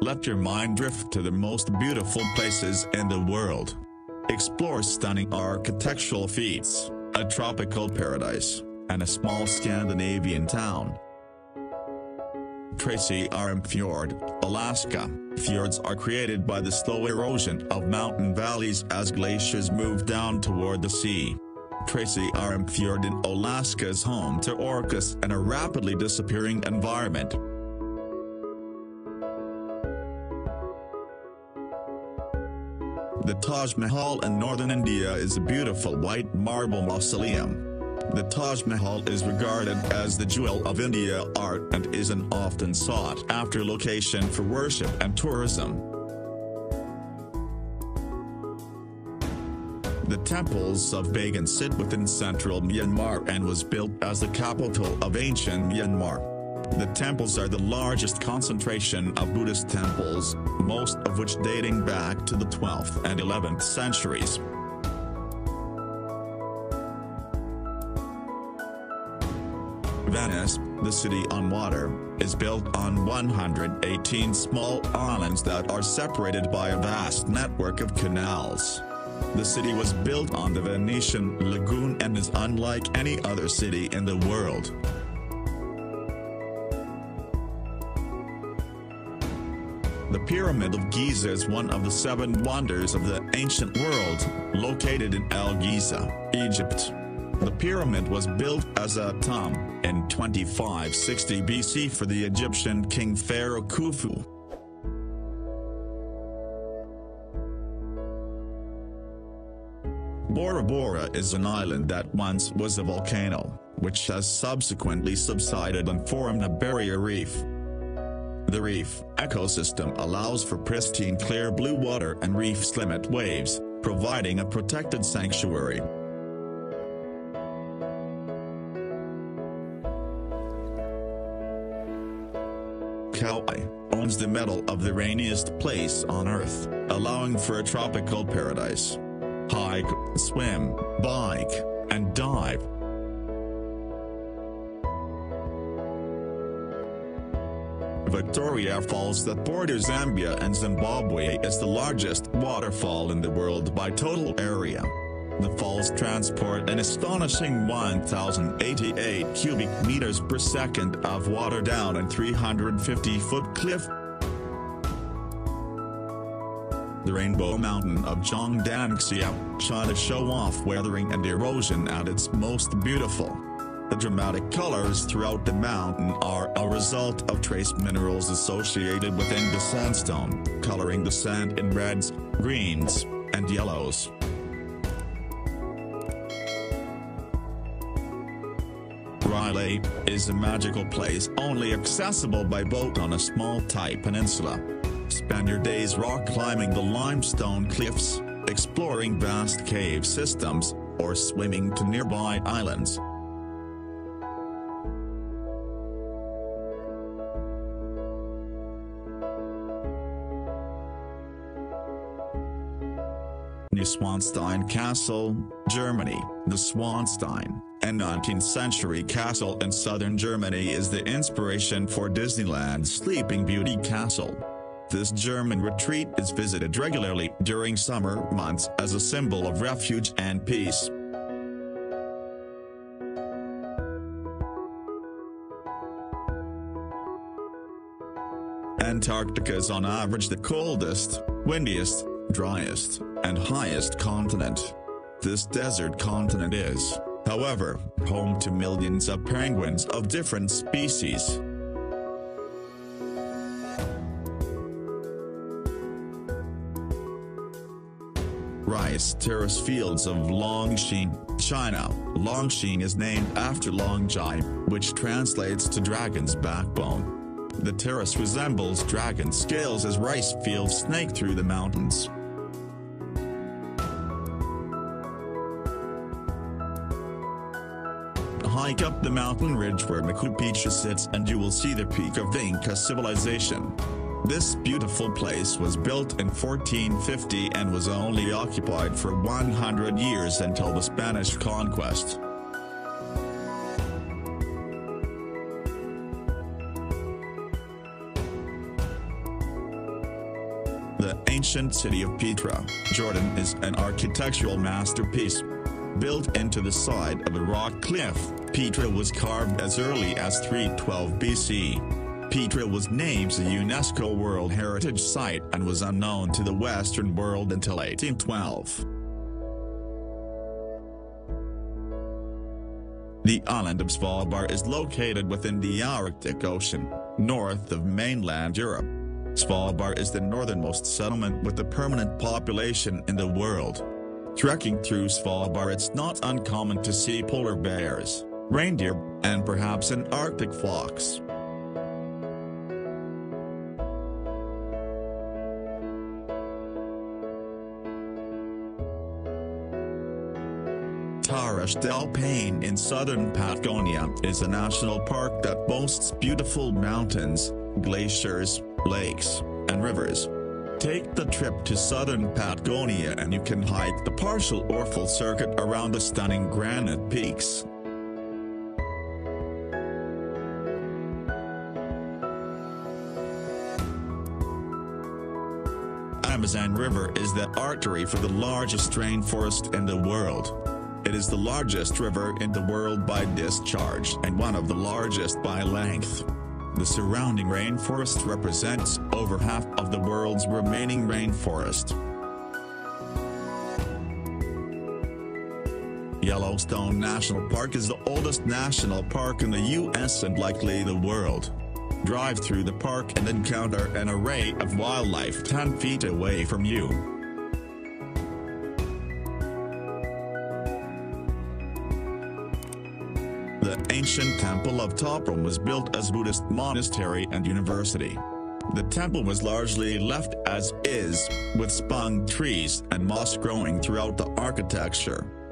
Let your mind drift to the most beautiful places in the world. Explore stunning architectural feats, a tropical paradise, and a small Scandinavian town. Tracy Arm Fjord, Alaska. Fjords are created by the slow erosion of mountain valleys as glaciers move down toward the sea. Tracy Arm Fjord in Alaska is home to orcas and a rapidly disappearing environment. The Taj Mahal in northern India is a beautiful white marble mausoleum. The Taj Mahal is regarded as the jewel of India art and is an often sought-after location for worship and tourism. The temples of Bagan sit within central Myanmar and was built as the capital of ancient Myanmar. The temples are the largest concentration of Buddhist temples, most of which dating back to the 12th and 11th centuries. Venice, the city on water, is built on 118 small islands that are separated by a vast network of canals. The city was built on the Venetian lagoon and is unlike any other city in the world. The Pyramid of Giza is one of the 7 wonders of the ancient world, located in El Giza, Egypt. The pyramid was built as a tomb in 2560 BC for the Egyptian king pharaoh Khufu. Bora Bora is an island that once was a volcano, which has subsequently subsided and formed a barrier reef. The reef ecosystem allows for pristine clear blue water and reefs limit waves, providing a protected sanctuary. Kauai owns the medal of the rainiest place on Earth, allowing for a tropical paradise. Hike, swim, bike, and dive. Victoria Falls that borders Zambia and Zimbabwe is the largest waterfall in the world by total area. The falls transport an astonishing 1,088 cubic meters per second of water down a 350-foot cliff. The Rainbow Mountain of Zhongdangxia, China show off weathering and erosion at its most beautiful. The dramatic colors throughout the mountain are a result of trace minerals associated within the sandstone, coloring the sand in reds, greens, and yellows. Riley is a magical place only accessible by boat on a small tight peninsula. Spend your days rock climbing the limestone cliffs, exploring vast cave systems, or swimming to nearby islands. Neuschwanstein Castle, Germany. The Schwanstein, a 19th century castle in southern Germany, is the inspiration for Disneyland's Sleeping Beauty Castle. This German retreat is visited regularly during summer months as a symbol of refuge and peace. Antarctica is on average the coldest, windiest, driest, and highest continent. This desert continent is, however, home to millions of penguins of different species. Rice terrace fields of Longshan, China. Longshan is named after Longjai, which translates to dragon's backbone. The terrace resembles dragon scales as rice fields snake through the mountains. Hike up the mountain ridge where Machu Picchu sits and you will see the peak of the Inca civilization. This beautiful place was built in 1450 and was only occupied for 100 years until the Spanish conquest. The ancient city of Petra, Jordan is an architectural masterpiece. Built into the side of a rock cliff, Petra was carved as early as 312 BC. Petra was named a UNESCO World Heritage Site and was unknown to the Western world until 1812. The island of Svalbard is located within the Arctic Ocean, north of mainland Europe. Svalbard is the northernmost settlement with a permanent population in the world. Trekking through Svalbard, it's not uncommon to see polar bears, reindeer, and perhaps an Arctic fox. Terras del Paine in southern Patagonia is a national park that boasts beautiful mountains, glaciers, lakes, and rivers. Take the trip to southern Patagonia and you can hike the partial or full circuit around the stunning granite peaks. Amazon River is the artery for the largest rainforest in the world. It is the largest river in the world by discharge and one of the largest by length. The surrounding rainforest represents over half of the world's remaining rainforest. Yellowstone National Park is the oldest national park in the U.S. and likely the world. Drive through the park and encounter an array of wildlife 10 feet away from you. The ancient temple of Toprom was built as Buddhist monastery and university. The temple was largely left as is, with spung trees and moss growing throughout the architecture.